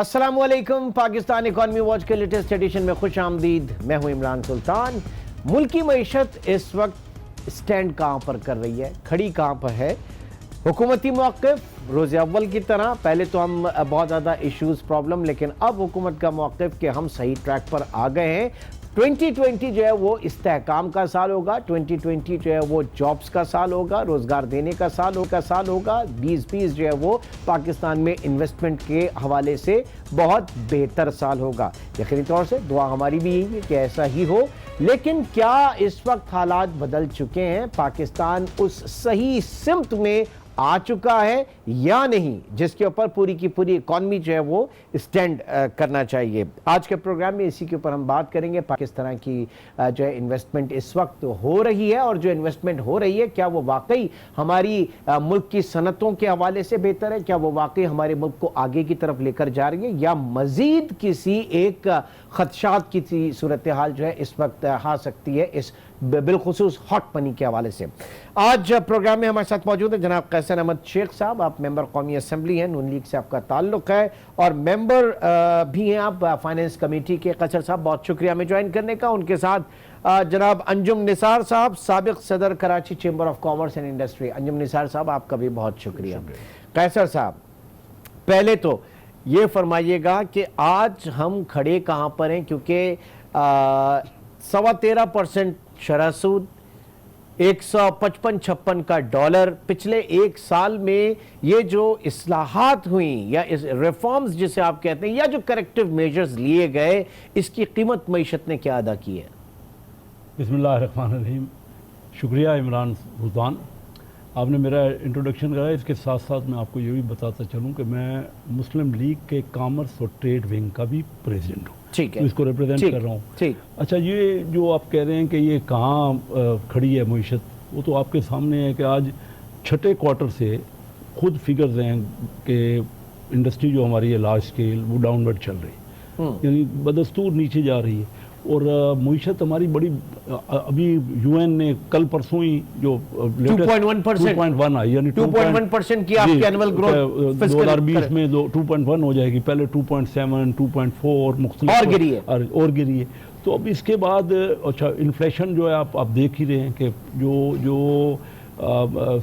अस्सलामुअलैकुम। Pakistan economy watch के latest edition में खुश आमदीद। मैं हूं इमरान सुल्तान। मुल्क की मईशत इस वक्त स्टैंड कहां पर कर रही है, खड़ी कहां पर है? हुकूमती मौक़िफ़ रोज़ अव्वल की तरह, पहले तो हम बहुत ज़्यादा इश्यूज़ प्रॉब्लम, लेकिन अब हुकूमत का मौक़िफ़ कि हम सही ट्रैक पर आ गए हैं। 2020 जो है वो इस्तेहकाम का साल होगा, 2020 जो है वो जॉब्स का साल होगा, रोज़गार देने का साल होगा। 2020 जो है वो पाकिस्तान में इन्वेस्टमेंट के हवाले से बहुत बेहतर साल होगा। यकीनी तौर से दुआ हमारी भी यही है कि ऐसा ही हो। लेकिन क्या इस वक्त हालात बदल चुके हैं? पाकिस्तान उस सही सिमत में आ चुका है या नहीं, जिसके ऊपर पूरी की पूरी इकॉनमी जो है वो स्टैंड करना चाहिए? आज के प्रोग्राम में इसी के ऊपर हम बात करेंगे। किस तरह की जो है इन्वेस्टमेंट इस वक्त हो रही है, और जो इन्वेस्टमेंट हो रही है क्या वो वाकई हमारी मुल्क की सनतों के हवाले से बेहतर है? क्या वो वाकई हमारे मुल्क को आगे की तरफ लेकर जा रही है, या मजीद किसी एक खदशात की सूरत हाल जो है इस वक्त आ सकती है इस बिलखुसूस हॉट मनी के हवाले से? आज प्रोग्राम में हमारे साथ मौजूद है जनाब कैसर अहमद शेख साहब। आप मेंबर कौमी असम्बली हैं, नून लीग से आपका ताल्लुक है, और मेंबर भी हैं आप फाइनेंस कमेटी के। कैसर साहब, बहुत शुक्रिया हमें ज्वाइन करने का। उनके साथ जनाब अंजुम निसार साहब, साबिक सदर Karachi chamber of commerce and industry. Anjum Nisar साहब, आपका भी बहुत शुक्रिया। कैसर साहब, पहले तो ये फरमाइएगा कि आज हम खड़े कहाँ पर हैं, क्योंकि 13.25% शरह सूद, 155-56 का डॉलर, पिछले एक साल में ये जो इस्लाहात हुई या इस रिफॉर्म्स जिसे आप कहते हैं, या जो करेक्टिव मेजर्स लिए गए, इसकी कीमत मईशत ने क्या अदा की है? बिस्मिल्लाहिर्रहमानिर्रहीम। शुक्रिया इमरान सुल्तान, आपने मेरा इंट्रोडक्शन करा। इसके साथ साथ मैं आपको ये भी बताता चलूँ कि मैं मुस्लिम लीग के कॉमर्स और ट्रेड विंग का भी प्रेसिडेंट हूँ। ठीक है, तो इसको रिप्रेजेंट कर रहा हूँ। ठीक। अच्छा, ये जो आप कह रहे हैं कि ये कहाँ खड़ी है मईशत, वो तो आपके सामने है कि आज छठे क्वार्टर से खुद फिगर्स हैं कि इंडस्ट्री जो हमारी है लार्ज स्केल वो डाउनवर्ड चल रही है, यानी बदस्तूर नीचे जा रही है। और मईशत हमारी बड़ी अभी यूएन ने कल परसों ही जो 2.1 आई, यानी 2.1% की आपकी एनुअल ग्रोथ 2020 में 2.1 हो जाएगी। पहले 2.7, 2.4 मुख्तलिफ और गिरी है। तो अब इसके बाद अच्छा इन्फ्लेशन जो है आप देख ही रहे हैं कि जो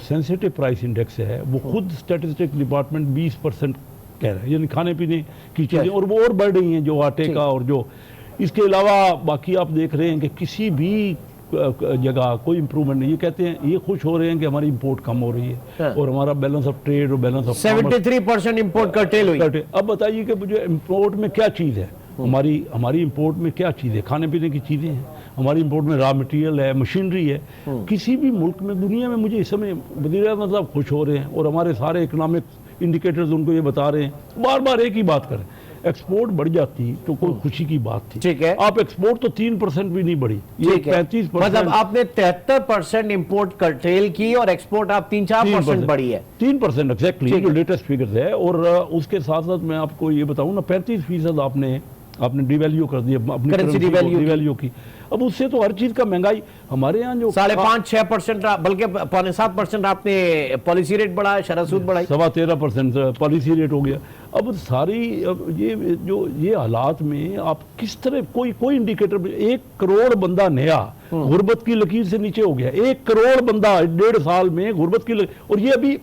सेंसिटिव प्राइस इंडेक्स है वो खुद स्टैटिस्टिक डिपार्टमेंट 20% कह रहा है, यानी खाने पीने की चीज़ें, और वो और बढ़ रही हैं, जो आटे का और जो इसके अलावा बाकी आप देख रहे हैं कि किसी भी जगह कोई इंप्रूवमेंट नहीं। ये कहते हैं, ये खुश हो रहे हैं कि हमारी इंपोर्ट कम हो रही है और हमारा बैलेंस ऑफ ट्रेड और बैलेंस ऑफ 73% इंपोर्ट कर्टेल हुई। अब बताइए कि मुझे इंपोर्ट में क्या चीज़ है, हमारी इंपोर्ट में क्या चीज़ है? खाने पीने की चीज़ें हैं हमारी इंपोर्ट में, रॉ मटेरियल है, मशीनरी है। किसी भी मुल्क में दुनिया में मुझे इस समय वज़ीर मतलब खुश हो रहे हैं, और हमारे सारे इकोनॉमिक इंडिकेटर्स उनको ये बता रहे हैं। बार बार एक ही बात करें, एक्सपोर्ट बढ़ जाती तो कोई खुशी की बात थी। ठीक है, आप एक्सपोर्ट तो 3% भी नहीं बढ़ी, ये 35%। मतलब आपने 73% इंपोर्ट कर्टेल की और एक्सपोर्ट आप 3-4% बढ़ी है। 3% एग्जैक्टली जो लेटेस्ट फिगर्स है। और उसके साथ साथ मैं आपको ये बताऊं ना, 35% आपने डिवैल्यू कर दिया, अपनी करेंसी डिवैल्यू की। अब उससे तो हर चीज का महंगाई हमारे यहाँ जो 5.5-6%, बल्कि 5.7% आपने पॉलिसी रेट बढ़ाया, शरह सूद बढ़ाई, 13.25% पॉलिसी रेट हो गया। अब सारी ये हालात में आप किस तरह कोई इंडिकेटर, 1 करोड़ बंदा नया गुर्बत की लकीर से नीचे हो गया। 1 करोड़ बंदा 1.5 साल में गुर्बत की लकीर। और ये अभी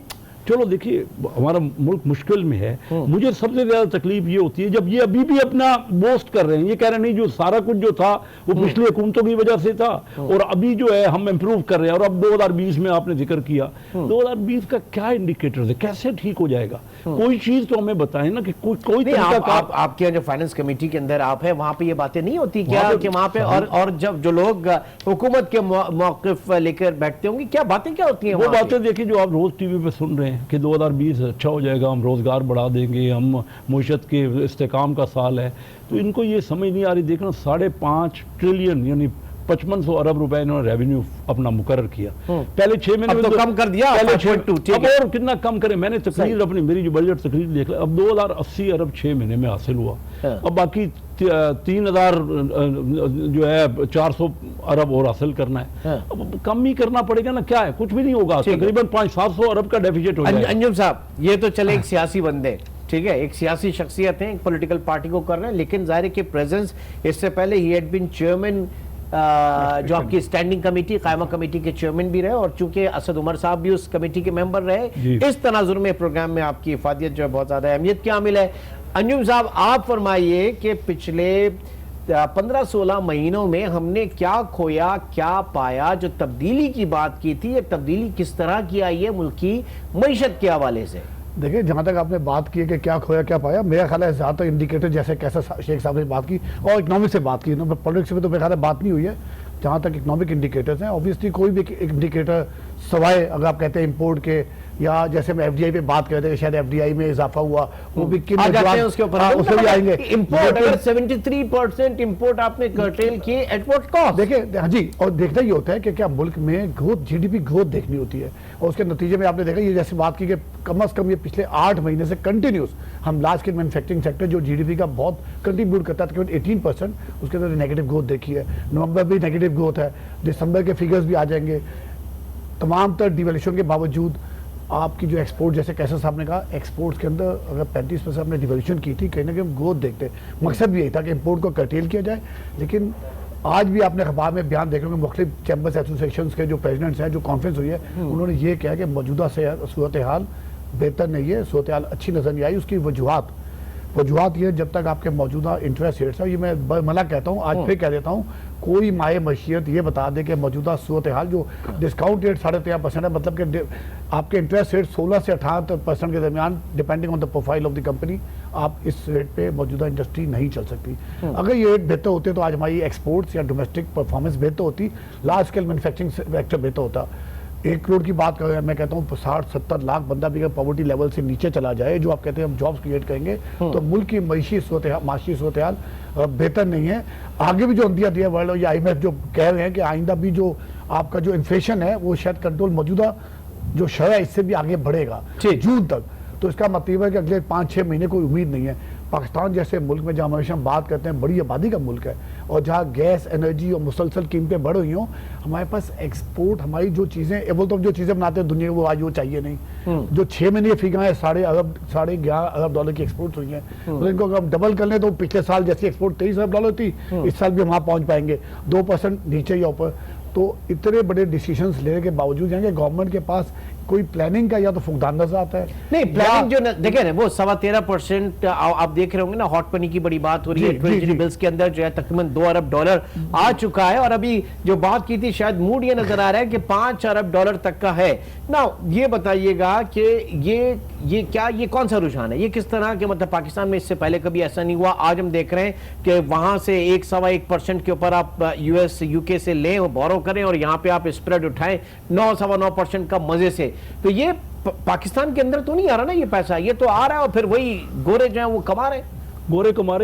चलो देखिए, हमारा मुल्क मुश्किल में है। मुझे सबसे ज्यादा तकलीफ ये होती है जब ये अभी भी अपना बोस्ट कर रहे हैं, ये कह रहे हैं नहीं जो सारा कुछ जो था वो पिछली हुकूमतों की वजह से था, और अभी जो है हम इम्प्रूव कर रहे हैं। और अब 2020 में आपने जिक्र किया, 2020 का क्या इंडिकेटर है, कैसे ठीक हो जाएगा? कोई चीज तो हमें बताएं ना कि कोई आपके जो फाइनेंस कमेटी के अंदर आप है, वहां पे ये बातें नहीं होती क्या कि वहां पे, और जब जो लोग हुकूमत के मौक़िफ़ लेकर बैठते होंगे, क्या बातें क्या होती हैं? वो बातें देखिए जो आप रोज टीवी पे सुन रहे हैं कि 2020 अच्छा हो जाएगा, हम रोज़गार बढ़ा देंगे, हम मईशत के इस्तेकाम का साल है। तो इनको ये समझ नहीं आ रही। देखना, 5.5 ट्रिलियन यानी 5500 अरब रुपए इन्होंने रेवेन्यू अपना मुकर्रर किया। पहले 6 महीने में तो कम कर दिया, पहले 5.2। अब और कितना कम करें? मैंने तकरीर अपनी, मेरी जो बजट तकरीर देख लिया, अब 2080 अरब 6 महीने में हासिल हुआ। अब बाकी 3000 जो है 400 अरब और हासिल करना है। अब कम ही करना पड़ेगा ना, क्या है, कुछ भी नहीं होगा, तकरीबन 500-700 अरब का डेफिसिट हो जाएगा। अंजुम साहब, ये तो चले एक सियासी बंदे, ठीक है, एक सियासी शख्सियत है, एक पॉलिटिकल पार्टी को कर रहे हैं, लेकिन जाहिर है कि प्रेजेंस, इससे पहले ही हैड बीन चेयरमैन जो आपकी स्टैंडिंग कमेटी, कायमा कमेटी के चेयरमैन भी रहे, और चूंकि असद उमर साहब भी उस कमेटी के मेंबर रहे, इस तनाजुर में प्रोग्राम में आपकी इफादियत जो है बहुत ज्यादा अहमियत की हामिल है। अंजुम साहब, आप फरमाइए कि पिछले 15-16 महीनों में हमने क्या खोया, क्या पाया? जो तब्दीली की बात की थी, ये तब्दीली किस तरह की आई है मुल्क की मईशत के हवाले से? देखिए, जहाँ तक आपने बात की है कि क्या खोया क्या पाया, मेरा ख्याल है ज़्यादातर इंडिकेटर जैसे कैसे शेख साहब ने बात की और इकोनॉमिक से बात की, पॉलिटिक्स में तो मेरे ख्याल है बात नहीं हुई है। जहाँ तक इकोनॉमिक इंडिकेटर्स हैं, ऑब्वियसली कोई भी इंडिकेटर सवाए अगर आप कहते हैं इंपोर्ट के, या जैसे हम एफडीआई पे बात करते हैं शायद एफडीआई में इजाफा हुआ, वो भी किन उसके ऊपर उसमें भी आएंगे। इंपोर्ट अगर 73% इंपोर्ट आपने कर्टेल किए एट व्हाट कॉस्ट? देखिए हाँ जी, और देखना ये होता है कि क्या मुल्क में ग्रोथ, जीडीपी ग्रोथ देखनी होती है, और उसके नतीजे में आपने देखा ये जैसे बात की कि कम से कम ये पिछले 8 महीने से कंटिन्यूस हम लार्ज स्केल मैन्युफैक्चरिंग सेक्टर जो जीडीपी का बहुत कंट्रीब्यूट करता है, तकरीबन 18%, उसके अंदर नेगेटिव ग्रोथ देखी है। नवंबर भी नेगेटिव ग्रोथ है, दिसंबर के फिगर्स भी आ जाएंगे। तमाम तर डिवैल्यूएशन के बावजूद आपकी जो एक्सपोर्ट, जैसे कैसर साहब ने कहा, एक्सपोर्ट्स के अंदर अगर 35% हमने डिवैल्यूएशन की थी, कहीं ना कहीं हम ग्रोथ देखते। मकसद भी यही था कि इंपोर्ट को कर्टेल किया जाए, लेकिन आज भी आपने अखबार में बयान देख रहे होंगे, मुख्तलिफ चैम्बर्स एसोसिएशन के जो प्रेसिडेंट्स हैं, जो कॉन्फ्रेंस हुई है, उन्होंने ये कहा कि मौजूदा सूरत हाल बेहतर नहीं है, सूरत हाल अच्छी नजर नहीं आई। उसकी वजूहत ये, जब तक आपके मौजूदा इंटरेस्ट रेट्स है, ये मैं मना कहता हूँ, आज फिर कह देता हूँ, कोई माए मशीयत ये बता दे कि मौजूदा सूरत हाल जो डिस्काउंट रेट 13.5% है, मतलब कि आपके इंटरेस्ट रेट 16 से 18% के दरमियान, depending on the profile of the company, आप इस रेट पे मौजूदा इंडस्ट्री नहीं चल सकती। अगर ये रेट बेहतर होते तो आज हमारी एक्सपोर्ट्स या डोमेस्टिक परफॉर्मेंस बेहतर होती, लार्ज स्केल मैन्युफैक्चरिंग सेक्टर बेहतर होता। 1 करोड़ की बात कर रहे हैं, मैं कहता हूँ 60-70 लाख बंदा भी अगर पॉवर्टी लेवल से नीचे चला जाए, जो आप कहते हैं हम जॉब्स क्रिएट करेंगे, तो मुल्क की माशी सूरत हाल बेहतर नहीं है। आगे भी जो अंदिया दिया वर्ल्ड या IMF जो कह रहे हैं कि आइंदा भी जो आपका जो इन्फ्लेशन है वो शायद कंट्रोल, मौजूदा जो शरह है इससे भी आगे बढ़ेगा जून तक। तो इसका मतलब है कि अगले 5-6 महीने कोई उम्मीद नहीं है। पाकिस्तान जैसे मुल्क में जहाँ हमेशा हम बात करते हैं बड़ी आबादी का मुल्क है, और जहाँ गैस, एनर्जी और मुसलसल कीमतें बढ़ रही हों, हमारे पास एक्सपोर्ट, हमारी जो चीज़ें बोलते हम जो चीज़ें बनाते हैं दुनिया को, वो आज वो चाहिए नहीं। जो 6 महीने की फिगर है, $11.5 अरब की एक्सपोर्ट हुई है, तो इनको अगर हम डबल कर लें तो पिछले साल जैसी एक्सपोर्ट $23 अरब थी, इस साल भी हम वहाँ पहुँच पाएंगे, 2% नीचे या ऊपर। तो इतने बड़े डिसीजंस लेने के बावजूद जाएंगे गवर्नमेंट के पास कोई प्लानिंग का या तो फुकदान नजर आता है। नहीं, प्लानिंग जो देखे ना, वो 13.25% आप देख रहे होंगे ना, हॉट मनी की बड़ी बात हो रही है, ट्रेजरी बिल्स के अंदर जो है तकरीबन $2 अरब आ चुका है, और अभी जो बात की थी शायद मूड ये नजर आ रहा है कि $5 अरब तक का है ना। ये बताइएगा कि ये क्या, ये कौन सा रुझान है, ये किस तरह के, मतलब पाकिस्तान में इससे पहले कभी ऐसा नहीं हुआ। आज हम देख रहे हैं कि वहां से 1-1.25% के ऊपर आप US UK से लें और बोरो करें, और यहाँ पे आप स्प्रेड उठाएं 9-9.25% का मजे से। तो ये पाकिस्तान के अंदर तो नहीं आ रहा ना ये पैसा, ये तो आ रहा है और फिर वही गोरे जो है वो कमा रहे हैं।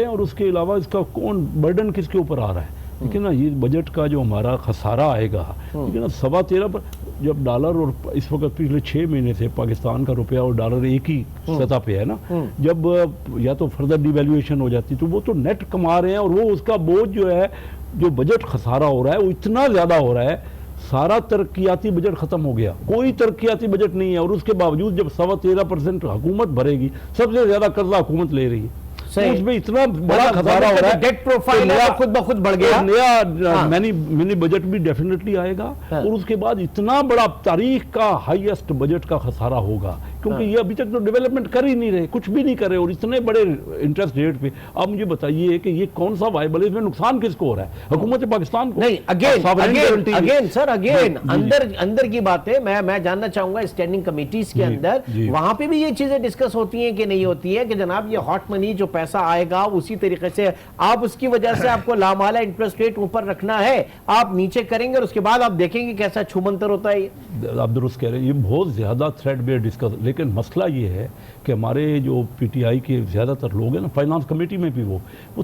और उसके अलावा इसका कौन बर्डन किसके ऊपर आ रहा है? लेकिन ना ये बजट का जो हमारा खसारा आएगा, लेकिन 13.25 पर जब डॉलर, और इस वक्त पिछले 6 महीने से पाकिस्तान का रुपया और डॉलर एक ही सतह पे है ना, जब या तो फर्दर डिवैल्यूएशन हो जाती तो वो तो नेट कमा रहे हैं, और वो उसका बोझ जो है, जो बजट खसारा हो रहा है वो इतना ज़्यादा हो रहा है। सारा तरक्याती बजट खत्म हो गया, कोई तरक्याती बजट नहीं है, और उसके बावजूद जब 13.25% हुकूमत भरेगी, सबसे ज्यादा कर्जा हुकूमत ले रही है, तो उसमें इतना बड़ा खसारा हो रहा है, डेट प्रोफाइल खुद ब खुद बढ़ गया। नया मिनी बजट भी डेफिनेटली आएगा, और उसके बाद इतना बड़ा तारीख का हाईएस्ट बजट का खसारा होगा, क्योंकि ये अभी तक तो डेवलपमेंट कर ही नहीं रहे, कुछ भी नहीं कर रहे, और इतने बड़े इंटरेस्ट रेट पे। अब मुझे बताइए कि ये कौन सा वाइबल है, इसमें नुकसान किसको हो रहा है? हुकूमत पाकिस्तान को नहीं। अगेन अंदर की बात है, मैं जानना चाहूंगा स्टैंडिंग कमेटीज के अंदर वहां पे भी ये चीजें डिस्कस होती हैं कि नहीं होती है, कि जनाब ये हॉट मनी जो पैसा आएगा उसी तरीके से आप उसकी वजह से आपको लामाला इंटरेस्ट रेट ऊपर रखना है, आप नीचे करेंगे और उसके बाद आप देखेंगे कैसा छुमंतर होता है। आप दुरुस्त कह रहे हैं, ये बहुत ज्यादा थ्रेड बेस्ड डिस्कस, लेकिन मसला ये है कि हमारे जो PTI के ज़्यादातर लोग हैं ना, फाइनेंस कमेटी में भी वो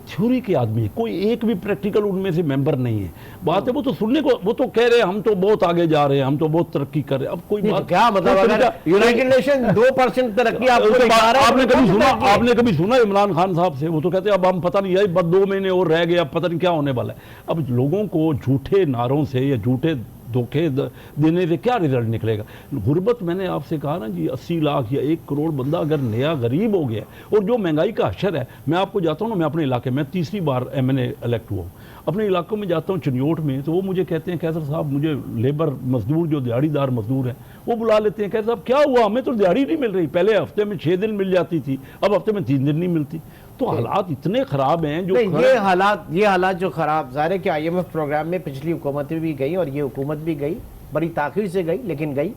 थ्योरी के आदमी है, कोई एक भी प्रैक्टिकल उनमें से मेंबर नहीं है। बात है वो तो सुनने को, वो तो कह रहे हैं हम तो बहुत आगे जा रहे हैं, हम तो बहुत तरक्की कर रहे हैं। अब कोई बात क्या मतलब, अगर यूनाइटेड नेशन 2% तरक्की आपने कभी सुना इमरान खान साहब से? वो तो कहते हैं अब हम पता नहीं है, बस 2 महीने और रह गए, अब पता नहीं क्या होने वाला है। अब लोगों को झूठे नारों से या झूठे धोखे देने से क्या रिजल्ट निकलेगा? गुर्बत मैंने आपसे कहा ना जी, 80 लाख या 1 करोड़ बंदा अगर नया गरीब हो गया और जो महंगाई का अशर है, मैं आपको जाता हूँ ना, मैं अपने इलाके में तीसरी बार MNA इलेक्ट हुआ हूँ, अपने इलाकों में जाता हूँ चिन्योट में, तो वो मुझे कहते हैं कैसर साहब, मुझे लेबर मजदूर जो दिहाड़ीदार मजदूर हैं वो बुला लेते हैं, कैसर साहब क्या हुआ, हमें तो दिहाड़ी नहीं मिल रही, पहले हफ्ते में 6 दिन मिल जाती थी, अब हफ्ते में 3 दिन नहीं मिलती। तो हालात इतने खराब हैं जो ये हालात जो खराब, ज़ाहिर है कि IMF प्रोग्राम में पिछली हुकूमतें भी गई और ये हुकूमत भी गई, बड़ी ताख़ीर से गई लेकिन गई।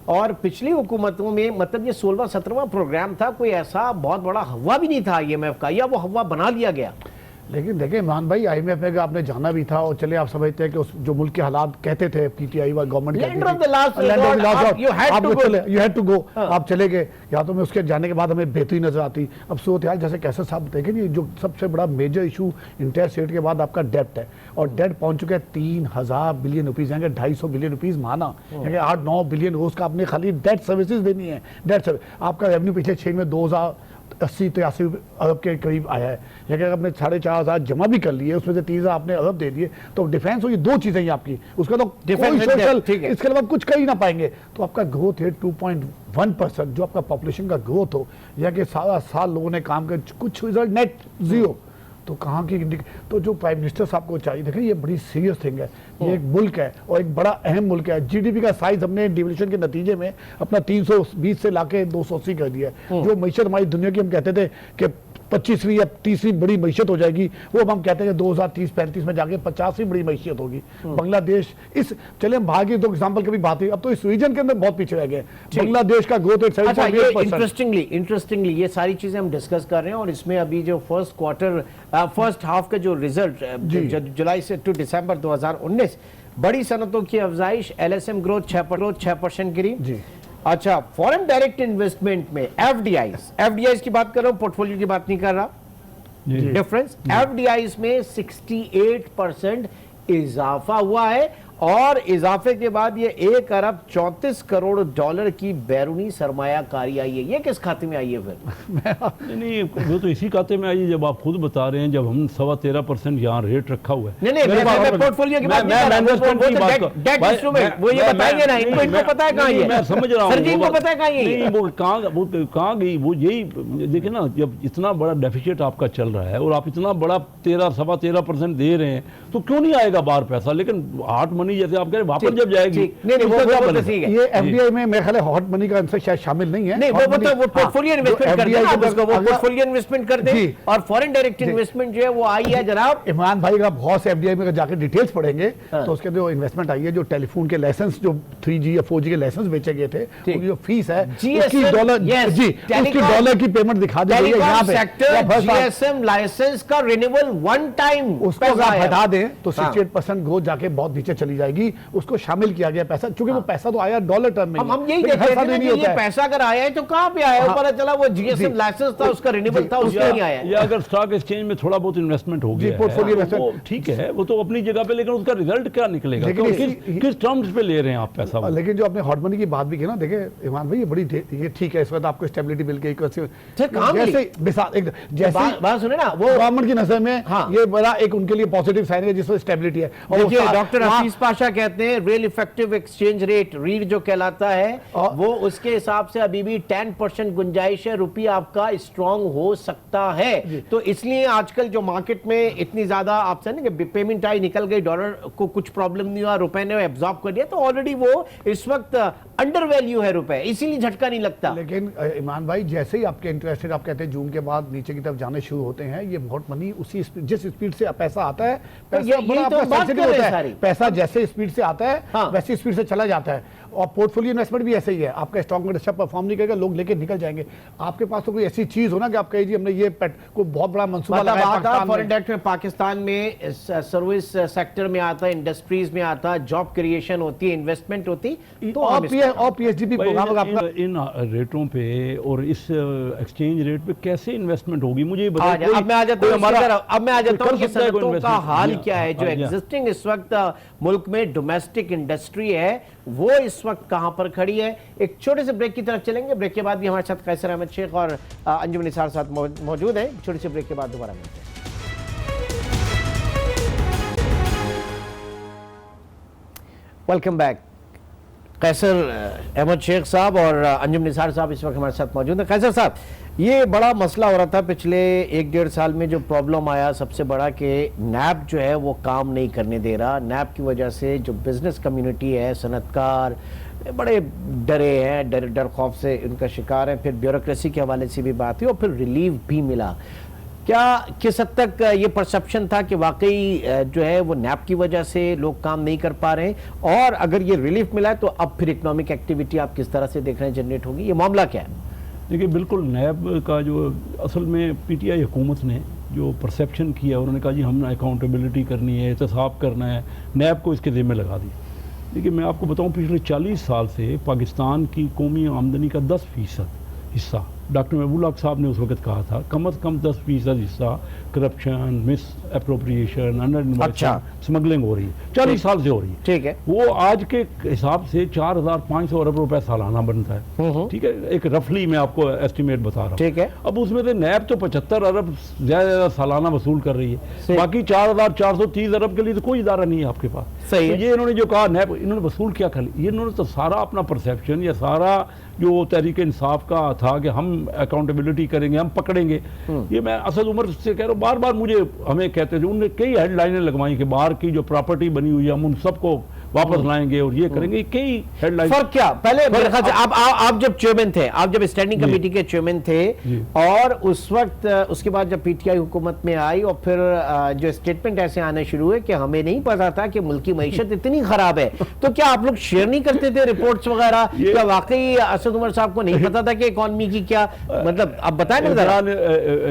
और पिछली हुकूमतों में मतलब ये 16वां-17वां प्रोग्राम था, कोई ऐसा बहुत बड़ा हवा भी नहीं था IMF का, या वो हवा बना लिया गया। लेकिन देखिए इमरान भाई, IMF में आपने जाना भी था, और चले आप समझते हैं कि उस जो मुल्क के हालात कहते थे PTI व government you had to go, आप चले गए, या तो मैं उसके जाने के बाद हमें बेहतरी नजर आती। अब सूरत हाल जैसे कैसे साहब देखें नहीं, जो सबसे बड़ा मेजर इशू इंटरेस्ट रेट के बाद आपका डेप्ट है, और डेप्ट पहुंच चुका है 3000 बिलियन रुपीज, यानी 250 बिलियन रुपीज माना, यानी 8-9 बिलियन रोज का आपने खाली डेट सर्विसेज देनी है। डेट सर्विस आपका रेवेन्यू पिछले 6 में 2080-83 अरब के करीब आया है, लेकिन अगर आपने 4500 जमा भी कर लिए, उसमें से 3000 आपने अरब दे दिए, तो डिफेंस हुई 2 चीजें ही आपकी, उसका तो डिफेंस सोशल, इसके अलावा कुछ कर ही ना पाएंगे। तो आपका ग्रोथ है 2.1%, जो आपका पॉपुलेशन का ग्रोथ हो, या कि सारा साल लोगों ने काम कर, कुछ रिजल्ट नेट 0, तो कहाँ की, तो जो प्राइम मिनिस्टर साहब को चाहिए, देखें ये बड़ी सीरियस थिंग है, ये एक मुल्क है और एक बड़ा अहम मुल्क है। GDP का साइज हमने डिवल्यूशन के नतीजे में अपना 320 से लाके 280 कर दिया है। जो मैशत हमारी दुनिया की हम कहते थे कि 25वीं या 30वीं बड़ी मैशत हो जाएगी, वो अब हम कहते हैं कि 2030-35 में जाके 50वीं बड़ी मैशत होगी। बांग्लादेश इस, चले हम बाहर की तो एग्जाम्पल कभी बात हुई, अब तो इस रीजन के अंदर बहुत पीछे रह गए। बांग्लादेश का ग्रोथ रेट 7.8%। इंटरेस्टिंगली ये सारी चीजें हम डिस्कस कर रहे हैं, और इसमें अभी जो फर्स्ट हाफ का जो रिजल्ट जुलाई से टू दिसंबर 2019, बड़ी सनतों की अफजाइश, LSM ग्रोथ 6% गिरी। अच्छा, फॉरेन डायरेक्ट इन्वेस्टमेंट में FDIs की बात कर रहा हूं, पोर्टफोलियो की बात नहीं कर रहा। डिफरेंस FDIs में 68% इजाफा हुआ है, और इजाफे के बाद ये 1 अरब 34 करोड़ डॉलर की बैरूनी सरमायाकारी आई है। ये किस खाते में आई है फिर? नहीं, वो तो इसी खाते में आई है, जब आप खुद बता रहे हैं, जब हम 13.25% यहाँ रेट रखा हुआ है। नहीं, मैं पोर्टफोलियो की बात नहीं कर रहा, डेट इंस्ट्रूमेंट, वो ये बताएंगे ना, इनको पता है कहाँ ये, मैं समझ रहा हूँ, सर जी इनको पता है कहाँ ये, वो कहाँ गई, वो यही देखिए ना, जब इतना बड़ा डेफिसिट आपका चल रहा है और आप इतना बड़ा 13-13.25% दे रहे हैं, तो क्यों नहीं आएगा बाहर पैसा? लेकिन हार्ट मनी जैसे आप कह रहे हैं वापस जब जाएगी, ये FDI में मेरे ख्याल है हॉट मनी का आंसर शायद शामिल नहीं है। नहीं, वो पोर्टफोलियो इन्वेस्टमेंट करते हैं, वो पोर्टफोलियो इन्वेस्टमेंट करते हैं, और फॉरेन डायरेक्ट इन्वेस्टमेंट जो है वो आई है जनाब। इमरान भाई का बहुत से FDI में जाकर डिटेल्स पढ़ेंगे तो उसके अंदर इन्वेस्टमेंट आई है, जो टेलीफोन के लाइसेंस, जो 3G या 4G के लाइसेंस बेचे गए थे, उनकी जो फीस है उसकी डॉलर की पेमेंट दिखा दी गई है। यहाँ पे GSM लाइसेंस का रिन्यूअल 1 टाइम, उसको अगर हटा दें तो 68% ग्रोथ जाके बहुत नीचे चली जाएगी, उसको शामिल किया गया पैसा, क्योंकि वो पैसा तो आया डॉलर टर्म में। हम यही देख रहे थे कि ये पैसा अगर आया है तो कहां पे आया है, पता चला वो GSM लाइसेंस था, उसका रिन्यूअल था, उसका नहीं आया है। या अगर स्टॉक एक्सचेंज में थोड़ा बहुत इन्वेस्टमेंट हो गया, पोर्टफोलियो इन्वेस्टमेंट ठीक है, वो तो अपनी जगह पे, लेकिन उसका रिजल्ट क्या निकलेगा? किस टर्म्स पे ले रहे हैं आप पैसा? लेकिन जो आपने हॉट मनी की बात भी की ना, देखिए इमरान भाई, ये बड़ी ये ठीक है, इस वक्त आपको स्टेबिलिटी मिल गई, जैसे बात सुने ना, वो गवर्नमेंट की नजर में ये बड़ा एक उनके लिए पॉजिटिव साइन है, जिसमें स्टेबिलिटी है। और डॉक्टर हफीज पाशा कहते हैं real effective exchange rate, read जो कहलाता है, वो उसके हिसाब से अभी भी 10% गुंजाइश है, रुपया आपका स्ट्रांग हो सकता है। तो इसलिए आजकल जो मार्केट में इतनी ज्यादा आपसे ना कि पेमेंट आई, निकल गई, डॉलर को कुछ प्रॉब्लम नहीं हुआ, रुपए ने एब्जॉर्ब कर दिया, तो ऑलरेडी वो इस वक्त अंडर वैल्यू है रुपए, इसीलिए झटका नहीं लगता। लेकिन इमरान भाई, जैसे ही आपके इंटरेस्ट रेट, आप कहते हैं जून के बाद नीचे की तरफ जाने शुरू होते हैं, ये हॉट मनी उसी जिस स्पीड से पैसा आता है, पैसा जैसे स्पीड से आता है वैसी स्पीड से चला जाता है। और पोर्टफोलियो इन्वेस्टमेंट भी ऐसे ही है, आपका स्टॉक में अच्छा परफॉर्म नहीं करेगा, लोग लेके निकल जाएंगे। आपके पास तो कोई ऐसी चीज हो ना कि आप कहिए जी हमने ये कोई बहुत बड़ा मंसूबा लगाया, फॉरेन डायरेक्ट में पाकिस्तान में सर्विस सेक्टर में आता है, इंडस्ट्रीज में आता है, जॉब क्रिएशन होती है, इन्वेस्टमेंट होती है, तो और PSDP प्रोग्राम आपका इन रेटों पे और इस एक्सचेंज रेट पे कैसे इन्वेस्टमेंट होगी, मुझे बताइए। अब मैं आ जाता हूं कि सनतों का हाल क्या है, जो एग्जिस्टिंग इस वक्त मुल्क में डोमेस्टिक इंडस्ट्री है, वो इस वक्त कहां पर खड़ी है। एक छोटे से ब्रेक की तरफ चलेंगे, ब्रेक के बाद भी हमारे साथ कैसर अहमद शेख और अंजुम निसार साथ मौजूद हैं। छोटे से ब्रेक के बाद दोबारा मिलते हैं। Welcome back. कैसर अहमद शेख साहब और अंजुम निसार साहब इस वक्त हमारे साथ मौजूद हैं। कैसर साहब, ये बड़ा मसला हो रहा था पिछले 1-1.5 साल में, जो प्रॉब्लम आया सबसे बड़ा कि नैब जो है वो काम नहीं करने दे रहा। नैब की वजह से जो बिजनेस कम्युनिटी है, सनतकार बड़े डरे हैं, डर खौफ से उनका शिकार है। फिर ब्यूरोक्रेसी के हवाले से भी बात हुई और फिर रिलीफ भी मिला। क्या किस हद तक ये परसेप्शन था कि वाकई जो है वो नैब की वजह से लोग काम नहीं कर पा रहे हैं, और अगर ये रिलीफ मिला है तो अब फिर इकोनॉमिक एक्टिविटी आप किस तरह से देख रहे हैं जनरेट होगी? ये मामला क्या है? देखिए, बिल्कुल नैब का जो असल में पीटीआई हुकूमत ने जो परसेप्शन किया, उन्होंने कहा जी हमने अकाउंटेबिलिटी करनी है, एहतसाब करना है, नैब को इसके ज़िम्मे लगा दी। देखिए, मैं आपको बताऊं, पिछले 40 साल से पाकिस्तान की कौमी आमदनी का 10% हिस्सा डॉक्टर महबूब हक साहब ने उस वक्त कहा था, कम से कम 10% हिस्सा corruption, miss appropriation, under investment, smuggling हो रही है, 40 साल से हो रही है। ठीक है, वो आज के हिसाब से 4,500 अरब रुपए सालाना बनता है। ठीक है, एक रफली मैं आपको एस्टिमेट बता रहा हूँ। ठीक है, अब उसमें से नैब तो 75 अरब ज्यादा सालाना वसूल कर रही है, बाकी 4,430 अरब के लिए तो कोई इदारा नहीं है आपके पास। सही तो है। ये इन्होंने जो कहा नैब, इन्होंने वसूल क्या कर लिया, ये इन्होंने तो सारा अपना परसेप्शन या सारा जो तहरीक इंसाफ का था कि हम अकाउंटेबिलिटी करेंगे, हम पकड़ेंगे, ये मैं असद उमर से कह रहा हूँ, बार बार मुझे हमें कहते थे, उन्होंने कई हेडलाइनें लगवाई कि बाहर की जो प्रॉपर्टी बनी हुई है हम उन सबको वापस लाएंगे और ये करेंगे, कई हेडलाइन। फर्क क्या, पहले मेरे ख्याल से आप जब चेयरमैन थे, आप जब स्टैंडिंग कमेटी के चेयरमैन थे, और उस वक्त उसके बाद जब पीटीआई हुकूमत में आई और फिर जो स्टेटमेंट ऐसे आने शुरू हुए कि हमें नहीं पता था कि मुल्क की मईशत इतनी खराब है, तो क्या आप लोग शेयर नहीं करते थे रिपोर्ट्स वगैरह? क्या वाकई असद उमर साहब को नहीं पता था कि इकॉनमी की क्या, मतलब आप बताएं ना जरा।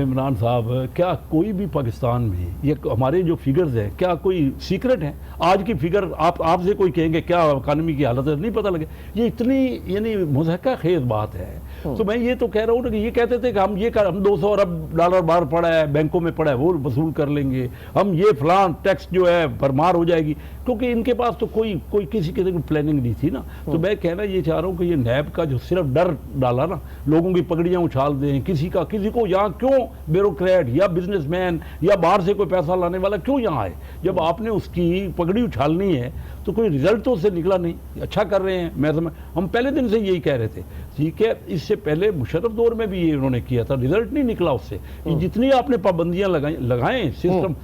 इमरान साहब, क्या कोई भी पाकिस्तान में ये हमारे जो फिगर्स है, क्या कोई सीक्रेट है? आज की फिगर आपसे कोई कहेंगे क्या इकानमी की हालत है, नहीं पता लगे। ये इतनी यानी मुज़हका खेज बात है। तो मैं ये तो कह रहा हूँ कि ये कहते थे कि हम 200 अरब डॉलर बाहर पड़ा है, बैंकों में पड़ा है, वो वसूल कर लेंगे, हम ये फलां टैक्स जो है भरमार हो जाएगी, क्योंकि इनके पास तो कोई किसी की प्लानिंग नहीं थी ना। तो मैं कहना ये चाह रहा हूँ कि ये नैब का जो सिर्फ डर डाला ना, लोगों की पगड़ियाँ उछाल दें, किसी को यहाँ क्यों ब्यूरोक्रेट या बिजनेसमैन या बाहर से कोई पैसा लाने वाला क्यों यहाँ आए? जब आपने उसकी पगड़ी उछालनी है तो कोई रिजल्ट तो उससे निकला नहीं। अच्छा कर रहे हैं, मैं समझ, हम पहले दिन से यही कह रहे थे, ठीक है। इससे पहले मुशर्रफ दौर में भी ये उन्होंने किया था, रिजल्ट नहीं निकला उससे। जितनी आपने पाबंदियां लगाएं, सिस्टम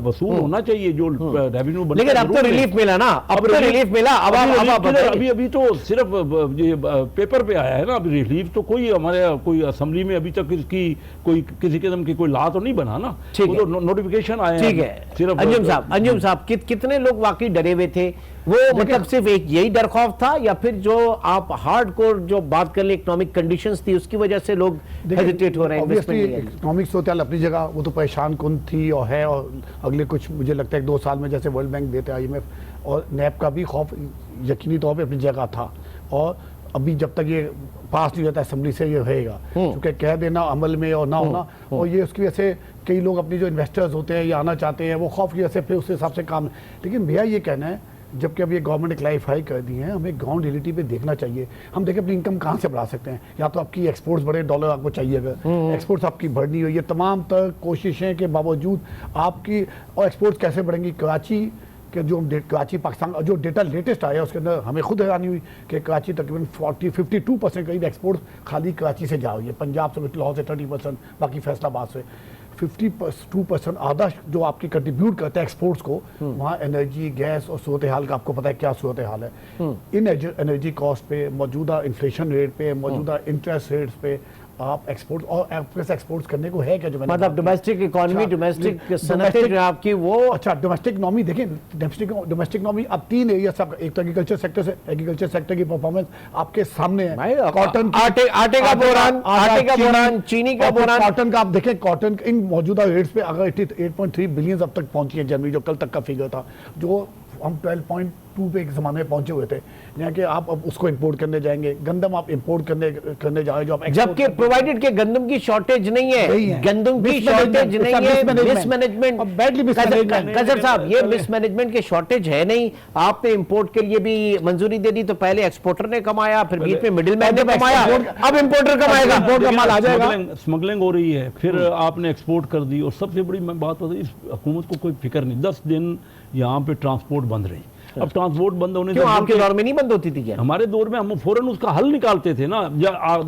वसूल होना चाहिए, जो रेवेन्यू बने। लेकिन अब तो रिलीफ मिला ना, अब तो रिलीफ मिला। अभी तो सिर्फ ये पेपर पे आया है ना, अभी रिलीफ तो कोई हमारे कोई असेंबली में अभी तक इसकी कोई किसी किस्म की कोई ला तो नहीं बना ना, वो तो नोटिफिकेशन आया। ठीक है, सिर्फ अंजुम साहब कितने लोग वाकई डरे हुए थे? वो मतलब सिर्फ एक यही डर खौफ था, या फिर जो आप हार्डकोर जो बात कर ले इकोनॉमिक कंडीशंस थी उसकी वजह से लोग हेजिटेट हो रहे हैं? इकोनॉमिक सूरत अपनी जगह वो तो परेशान कुन थी और है, और अगले कुछ मुझे लगता है 2 साल में जैसे वर्ल्ड बैंक देते IMF और नैब का भी खौफ यकीनी तौर पे अपनी जगह था। और अभी जब तक ये पास नहीं होता असेंबली से, ये रहेगा, क्योंकि कह देना अमल में और ना होना, और ये उसकी वजह से कई लोग अपनी जो इन्वेस्टर्स होते हैं या आना चाहते हैं, वो खौफ की वजह से फिर उस हिसाब से काम। लेकिन भैया ये कहना है, जबकि अब ये गवर्नमेंट ने क्लैरिफाई कर दी है, हमें ग्राउंड रियलिटी पे देखना चाहिए। हम देखें अपनी इनकम कहाँ से बढ़ा सकते हैं, या तो आपकी एक्सपोर्ट्स बढ़े, डॉलर आपको चाहिए, अगर एक्सपोर्ट्स आपकी बढ़नी हुई है, तमाम तर कोशिशें के बावजूद आपकी, और एक्सपोर्ट्स कैसे बढ़ेंगी? कराची के जो कराची पाकिस्तान जो डेटा लेटेस्ट आया उसके अंदर हमें खुद हैरानी हुई कि कराची तकरीबन 52% करीब एक्सपोर्ट खाली कराची से जा रही है, पंजाब से, लाहौर से 30%, बाकी फैसलाबाद से 52%, आधा जो आपकी कंट्रीब्यूट करता है एक्सपोर्ट्स को, वहाँ एनर्जी, गैस और सूरत हाल का आपको पता है क्या सूरत हाल है। इन एनर्जी कॉस्ट पे, मौजूदा इन्फ्लेशन रेट पे, मौजूदा इंटरेस्ट रेट्स पे आप एक्सपोर्ट और एक्सपोर्ट्स करने को है क्या? जो मतलब डोमेस्टिक इकोनॉमी, डोमेस्टिक सनतें जो आपकी वो, अच्छा डोमेस्टिक इकोनॉमी देखें, डोमेस्टिक इकोनॉमी अब 3 एरिया सब, एक तो एग्रीकल्चर सेक्टर से, एग्रीकल्चर सेक्टर की परफॉर्मेंस आपके सामने है। कॉटन, आटे का बोरान, चीनी का बोरान, कॉटन का आप देखें, कॉटन इन मौजूदा रेट्स पे अगर 8.3 बिलियन अब तक पहुंची है जनवरी, जो कल तक का फिगर था, जो हम 12.2 पे एक ज़माने में पहुंचे हुए थे, यहाँ के आप अब उसको इंपोर्ट करने जाएंगे। गंदम आप इंपोर्ट करने जा रहे, जो आप जबकि प्रोवाइडेड के गंदम की शॉर्टेज नहीं है, गंदम की शॉर्टेज नहीं है, मिसमैनेजमेंट, बैडली मिसमैनेजमेंट। कजर साहब, ये मिसमैनेजमेंट की शॉर्टेज है नहीं, आपने इंपोर्ट के लिए भी मंजूरी दे दी, तो पहले एक्सपोर्टर ने कमाया, फिर बीच में मिडिल मैन ने कमाया, अब इंपोर्टर कमाएगा, इंपोर्ट का माल आ जाएगा। स्मगलिंग हो रही है, फिर आपने एक्सपोर्ट कर दी, और सबसे बड़ी बात, इस हुकूमत को कोई फिक्र नहीं, 10 दिन यहाँ पे ट्रांसपोर्ट बंद रही। अब ट्रांसपोर्ट बंद होने क्यों आपके दौर में नहीं बंद होती थी क्या? हमारे दौर में हम फौरन उसका हल निकालते थे ना।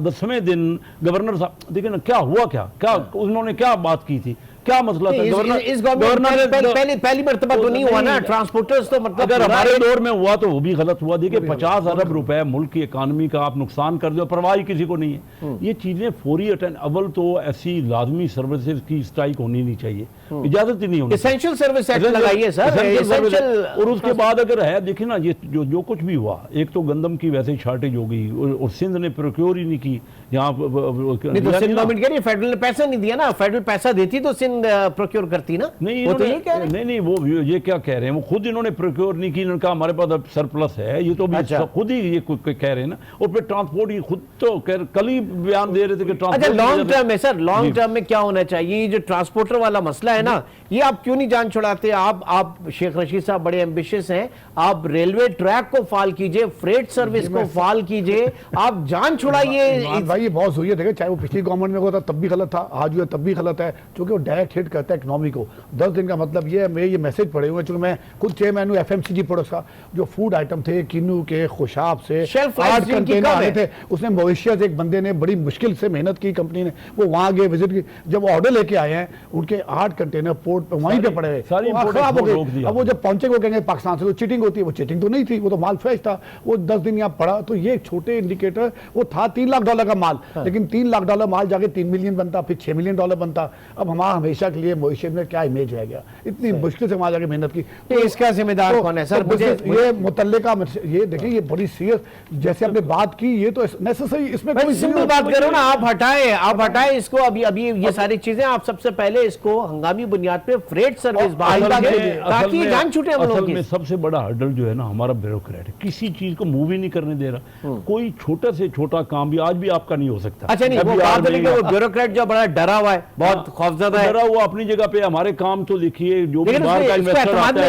10वें दिन गवर्नर साहब देखिए ना क्या हुआ, क्या उन्होंने क्या बात की थी, क्या मसला था? इस गवर्नमेंट पहली मर्तबा तो नहीं हुआ ना ट्रांसपोर्टर्स, तो मतलब अगर हमारे दौर में हुआ तो वो भी गलत हुआ। देखिए 50 अरब रुपए मुल्क की इकानमी का आप नुकसान कर दो, परवाह किसी को नहीं है। ये चीजें फौरी अटेंड, अव्वल तो ऐसी लाजमी सर्विसेज की स्ट्राइक होनी नहीं चाहिए, इजाजत ही नहीं होनी। एसेंशियल सर्विस एक्ट लगाइए सर, और उसके बाद अगर है देखिए ना, ये जो कुछ भी हुआ, एक तो गंदम की वैसे ही शॉर्टेज हो गई और सिंध ने प्रोक्योर ही नहीं की। यहाँ नहीं तो सिंध गवर्नमेंट कह रही है फेडरल ने पैसा नहीं दिया ना, फेडरल पैसा देती तो सिंध प्रोक्योर करती ना। नहीं वो तो ये कह रहे हैं। नहीं वो ये क्या कह रहे हैं, वो खुद इन्होंने प्रोक्योर नहीं की, इन्होंने कहा हमारे पास अब सरप्लस है। ये तो अच्छा। खुद ही ये कह रहे हैं ना। और फिर ट्रांसपोर्ट, ये खुद तो कल ही बयान दे रहे थे कि अच्छा लॉन्ग टर्म में सर, लॉन्ग टर्म में क्या होना चाहिए? जो ट्रांसपोर्टर वाला मसला है ना, ये आप क्यों नहीं जान छुड़ाते? आप शेख रशीद साहब बड़े एम्बिशियस हैं, आप रेलवे ट्रैक को फाल कीजिए, फ्रेट सर्विस को फाल कीजिए, आप जान छुड़ाइए। भाई ये बहुत हुई है, देखिए चाहे वो पिछली गवर्नमेंट में हुआ था तब भी गलत था, आज हुआ तब भी गलत है, क्योंकि वो डायरेक्ट हिट करता है इकोनॉमी को। 10 दिन का मतलब ये है, मैं ये मैसेज पढ़े हुए, चूंकि मैं खुद चेयरमैन हूं FMCG प्रोडक्ट्स का, जो फूड आइटम थे किन्नू के, खुशाब से 8 कंटेनर आए थे, उसने मॉरिशस एक बंदे ने बड़ी मुश्किल से मेहनत की, कंपनी ने, वो वहां गए विजिट की, जब ऑर्डर लेके आए हैं उनके 8 कंटेनर पोर्ट पर वहीं पे पड़े हुए, खराब हो गए। अब वो जब पहुंचे वो कहेंगे पाकिस्तान से तो चीटिंग होती है, वो चीटिंग तो नहीं थी, वो तो माल फ्रेश था, वो 10 दिन यहाँ पड़ा। तो ये एक छोटे इंडिकेटर, वो था $3 लाख का माल, लेकिन $3 लाख माल जाके 3 मिलियन बनता, फिर $6 मिलियन बनता। अब हमारा हमेशा के लिए मॉरिशस में क्या इमेज रह गया, इतनी मुश्किल से वहां जाके मेहनत की। तो इसका जिम्मेदार कौन है सर? ये मुतल्लिका, ये देखिए ये बड़ी सीरियस, जैसे आपने बात की, ये तो नेसेसरी, इसमें कोई सिंपल बात करो ना, आप हटाएं इसको। अभी ये सारी चीजें आप सबसे पहले इसको हंगामी बुनियाद पे फ्रेट सर्विस ताकि जान छूटे हम लोगों की। सबसे बड़ा हर्डल जो है ना हमारा ब्यूरोक्रेट है, किसी चीज को मूव ही नहीं करने दे रहा। कोई छोटा से छोटा काम भी आज भी आपका नहीं हो सकता। अच्छा नहीं, वो बात नहीं, वो ब्यूरोक्रेट जो बड़ा डरा हुआ है, बहुत खौफजदा है, डरा हुआ अपनी जगह पे। हमारे काम तो देखिए, जो भी बाहर का इन्वेस्टर आता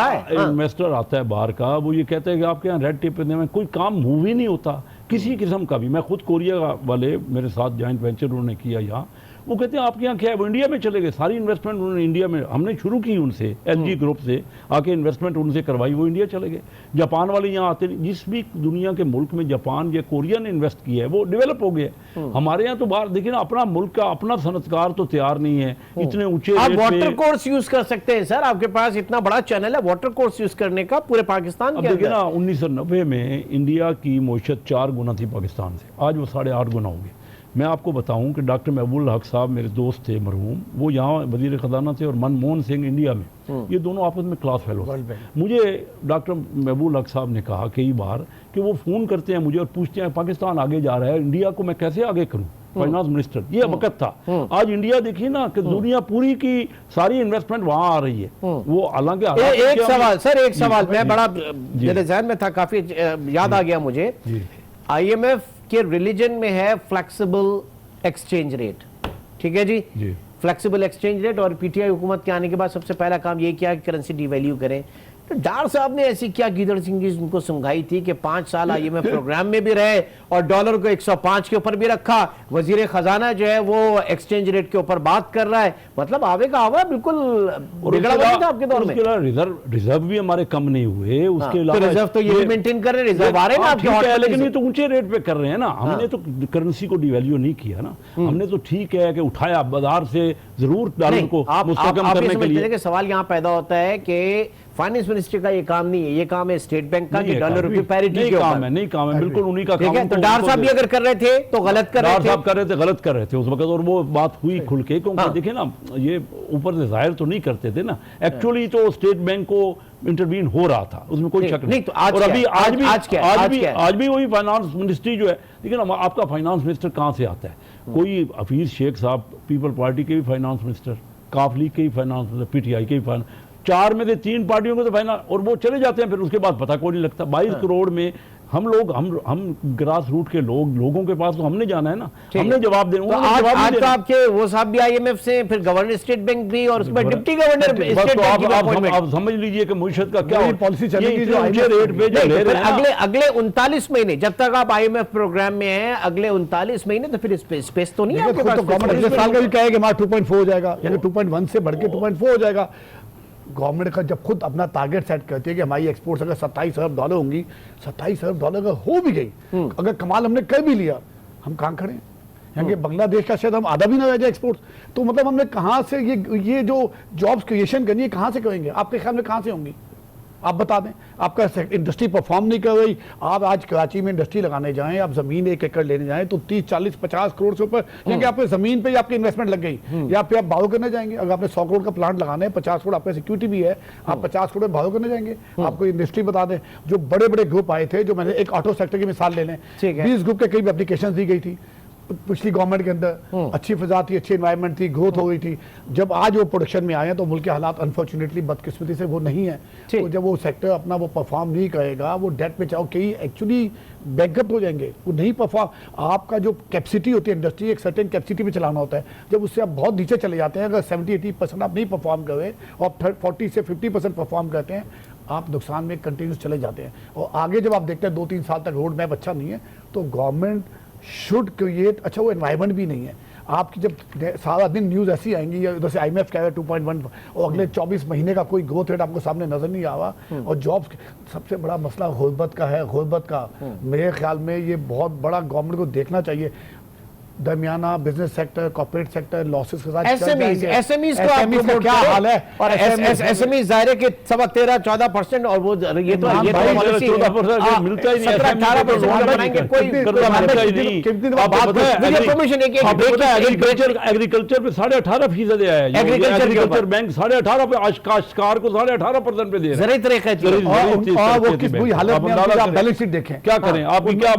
है, इन्वेस्टर आता है बाहर का, वो ये कहते हैं कि आपके यहाँ रेड टेप में कोई काम मूव ही नहीं होता किसी किस्म का भी। मैं खुद कोरिया वाले मेरे साथ जॉइंट वेंचर उन्होंने किया यहाँ, वो कहते हैं आपके यहाँ क्या है, वो इंडिया में चले गए, सारी इन्वेस्टमेंट उन्होंने इंडिया में, हमने शुरू की उनसे, LG ग्रुप से आके इन्वेस्टमेंट उनसे करवाई, वो इंडिया चले गए। जापान वाले यहाँ आते नहीं, जिस भी दुनिया के मुल्क में जापान या कोरिया ने इन्वेस्ट किया है वो डेवलप हो गया। हमारे यहाँ तो बाहर देखिए ना, अपना मुल्क का अपना सनतकार तो तैयार नहीं है, इतने ऊंचे। आप वाटर कोर्स यूज कर सकते हैं सर, आपके पास इतना बड़ा चैनल है वाटर कोर्स यूज करने का पूरे पाकिस्तान के। देखिए ना 1990 में इंडिया की मईशत 4 गुना थी पाकिस्तान से, आज वो 8.5 गुना हो गई। मैं आपको बताऊं कि डॉक्टर महबूब हक साहब मेरे दोस्त थे मरहूम, वो यहाँ वजीर ख़जाना थे, और मनमोहन सिंह इंडिया में, ये दोनों आपस में क्लास फेलो थे। मुझे डॉक्टर महबूब हक साहब ने कहा कई बार कि वो फ़ोन करते हैं मुझे और पूछते हैं पाकिस्तान आगे जा रहा है, इंडिया को मैं कैसे आगे करूँ, फाइनेंस मिनिस्टर, ये वक्त था। आज इंडिया देखिए ना कि दुनिया पूरी की सारी इन्वेस्टमेंट वहाँ आ रही है। वो हालांकि एक सवाल सर, एक सवाल मैं बड़ा मेरे ज़हन में था, काफ़ी याद आ गया मुझे। IMF के रिलीजन में है फ्लेक्सिबल एक्सचेंज रेट, ठीक है जी, फ्लेक्सिबल एक्सचेंज रेट, और PTI हुकूमत के आने के बाद सबसे पहला काम ये किया कि करेंसी डिवैल्यू करें। तो डार साहब ने ऐसी क्या गीदड़ सिंगी उनको सुंघाई थी कि 5 साल IMF प्रोग्राम में भी रहे और डॉलर को 105 के ऊपर भी रखा। वजीर खजाना जो है वो एक्सचेंज रेट के ऊपर बात कर रहा है, मतलब आवे का आवा बिल्कुल बिगड़ा हुआ था आपके दौर में। रिजर्व भी हमारे कम नहीं हुए, उसके अलावा रिजर्व तो ये भी मेंटेन कर रहे हैं, रिजर्व आ रहे हैं ना आपके, लेकिन ये तो ऊंचे रेट पे कर रहे हैं ना। हमने तो करेंसी को डिवैल्यू नहीं किया ना, हमने तो ठीक है कि उठाया बाजार से जरूर डॉलर को मुस्तकम करने के लिए। सवाल यहाँ पैदा होता है कि फाइनेंस मिनिस्ट्री का ये काम नहीं है, ये काम है स्टेट बैंक का कि डॉलर रुपये पैरिटी के ऊपर। नहीं काम है, बिल्कुल उन्हीं का काम है। तो डार साहब भी अगर कर रहे थे तो गलत कर रहे थे, डार साहब कर रहे थे, गलत कर रहे थे उस वक्त, और वो बात हुई खुल के, क्योंकि देखिए ना ये ऊपर से जाहिर तो नहीं करते थे ना, एक्चुअली तो स्टेट बैंक को इंटरवीन हो रहा था, उसमें कोई शक नहीं। तो आज भी वही फाइनेंस मिनिस्ट्री जो है, लेकिन आपका फाइनेंस मिनिस्टर कहाँ से आता है? कोई हफीज शेख साहब पीपल पार्टी के भी फाइनेंस मिनिस्टर, काफ लीग के भी फाइनेंस मिनिस्टर, PTI के भी फाइनेंस, 4 में से 3 पार्टियों को तो फाइनल, और वो चले जाते हैं, फिर उसके बाद पता कोई नहीं लगता। 22 करोड़ में हम लोग, हम ग्रास रूट के लोगों के पास तो हमने जाना है ना, हमने जवाब देना। तो आज तो आपके वो साहब भी IMF से, फिर गवर्नर स्टेट बैंक भी, और उसके बाद डिप्टी गवर्नर स्टेट बैंक। आप समझ लीजिए कि मईशत का क्या पॉलिसी चलेगी जो ऊंचे रेट पे जो ले रहे हैं। अगले 39 महीने जब तक आप IMF प्रोग्राम में हैं, अगले 39 महीने तो फिर स्पेस तो नहीं है आपके पास। गवर्नमेंट अगले साल का भी कहेगा 2.4 हो जाएगा, 2.1 से बढ़ के 2.4 हो जाएगा। गवर्नमेंट का जब खुद अपना टारगेट सेट करती है कि हमारी एक्सपोर्ट्स अगर 27 अरब डॉलर होंगी, 27 अरब डॉलर अगर हो भी गई, अगर कमाल हमने कर भी लिया, हम कहाँ खड़े हैं? यानी बांग्लादेश का शायद हम आधा भी ना रह जाए एक्सपोर्ट। तो मतलब हमने कहाँ से ये जो जॉब्स क्रिएशन करनी है कहाँ से करेंगे? आपके ख्याल में कहाँ से होंगी? आप बता दें। आपका इंडस्ट्री परफॉर्म नहीं कर रही। आप आज कराची में इंडस्ट्री लगाने जाएं, आप जमीन 1 एकड़ लेने जाएं तो 30, 40, 50 करोड़ से ऊपर, क्योंकि आपके जमीन पे ही आपकी इन्वेस्टमेंट लग गई, या फिर आप भाव करने जाएंगे। अगर आपने 100 करोड़ का प्लांट लगाना है, 50 करोड़ आपका सिक्योरिटी भी है, आप 50 करोड़ भाव करने जाएंगे। आपको इंडस्ट्री बता दें, जो बड़े बड़े ग्रुप आए थे, जो मैंने एक ऑटो सेक्टर की मिसाल ले लें, 20 ग्रुप के कई एप्लीकेशन दी गई थी पिछली गवर्नमेंट के अंदर। अच्छी फिजा थी, अच्छी एनवायरनमेंट थी, ग्रोथ हो गई थी। जब आज वो प्रोडक्शन में आए हैं तो मुल्क के हालात अनफॉर्चुनेटली बदकिस्मती से वो नहीं है। तो जब वो सेक्टर अपना वो परफॉर्म नहीं करेगा, वो डेट में चाहो कई एक्चुअली बैकअप हो जाएंगे, वो नहीं परफॉर्म। आपका जो कैपेसिटी होती है इंडस्ट्री, एक सर्टेन कैपेसिटी पे चलाना होता है। जब उससे आप बहुत नीचे चले जाते हैं, अगर 70-80% आप नहीं परफॉर्म कर रहे और 40 से 50% परफॉर्म करते हैं, आप नुकसान में कंटिन्यूस चले जाते हैं। और आगे जब आप देखते हैं 2-3 साल तक रोड मैप अच्छा नहीं है, तो गवर्नमेंट शुड क्रिएट, अच्छा वो एनवायरनमेंट भी नहीं है। आपकी जब सारा दिन न्यूज़ ऐसी आएंगी, या उधर से IMF कह रहा है 2.1 और अगले 24 महीने का कोई ग्रोथ रेट आपको सामने नजर नहीं आ रहा। और जॉब्स, सबसे बड़ा मसला गुर्बत का है। गुर्बत का मेरे ख्याल में ये बहुत बड़ा गवर्नमेंट को देखना चाहिए। दरमियाना business sector, corporate sector losses के साथ एसएमईज को आप प्रमोट क्या हाल है? और एसएमईज ज़ाहिर के 13-14% और वो ये तो पॉलिसी 14% मिलता ही नहीं, 17-18% बनाएंगे। कोई परमिशन है कि एग्रीकल्चर पे 18.5% आया है। एग्रीकल्चर बैंक 18.5 पे, आज काश्तकार को 18% पे दे रहे हैं। ज़रूरी तरीका है। और वो किस बुरी हालत में, आप बैलेंस शीट देखें, क्या करें आप, क्या